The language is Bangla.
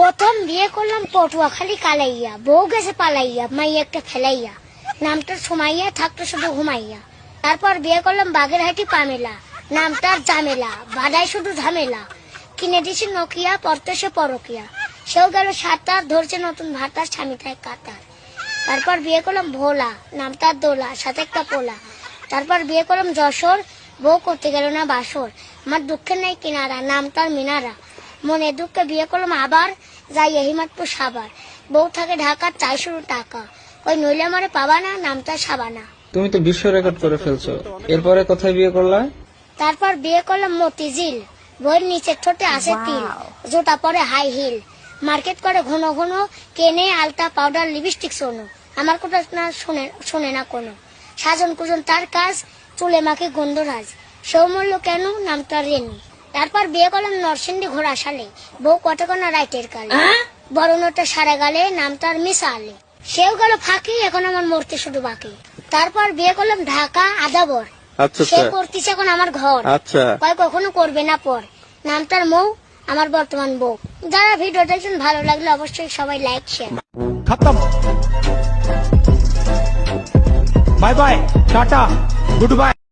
প্রথম বিয়ে করলাম পটুয়াখালী কালাইয়া, বউ গেছে পালাইয়া, মাইয়াকে ফেলাইয়া, নামটার সুমাইয়া, থাকতো শুধু ঘুমাইয়া। তারপর বিয়ে করলাম বাগেরহাটি পামেলা, নামটার জামেলা, বাধায় শুধু ঝামেলা। কিনে দিছি নোকিয়া, পড়তে সে পরকিয়া, সেও গেল সাঁতার, ধরছে নতুন ভাতার, স্বামী তাই কাতার। তারপর বিয়ে করলাম ভোলা, নামটার দোলা, সাথে একটা পোলা। তারপর বিয়ে করলাম যশোর, বউ করতে গেল না বাসর, আমার দুঃখের নেই কিনারা, নামটার মিনারা। মনে দুঃখে বিয়ে করলাম আবার, যাই হিমাতপুর সাবার, বউ থাকে ঢাকা, চাই শুরু টাকা, ওই নইলে আমারে পাবা না, নামটার সাবানা। তুমি তো বিশ্ব রেকর্ড করে ফেলছো। এরপরে কোথায় বিয়ে করলা? তারপর বিয়ে করলাম মতিঝিল, বইয়ের নিচের ঠোঁটে আসে তিল, জোটা পরে হাই হিল, মার্কেট করে ঘন ঘন, কেনে আলতা পাউডার লিপস্টিক সোনো, আমার কথা না শোনে না কোনো, সাজন কুজন তার কাজ, চুলে মাকে গন্ধরাজ, সৌমল্য কেন, নামটা রেনি। তারপর বিয়ে করলাম নরসিংদী ঘোড়াশালে, বউ কতক্ষণা রাইটের কালে, বড় নোটা সারা গালে, নামটার মিশা আলে, সেও গেল ফাঁকি, এখন আমার মরতে শুধু বাকি। তারপর বিয়ে করলাম ঢাকা আদাবর, সে করতেছে এখন আমার ঘর, কয় কখনো করবে না পর, নামটার মৌ, আমার বর্তমান বউ। যারা ভিডিও দেখছেন ভালো লাগলে অবশ্যই সবাই লাইক শেয়ার। खत्म। Bye bye, tata, good bye.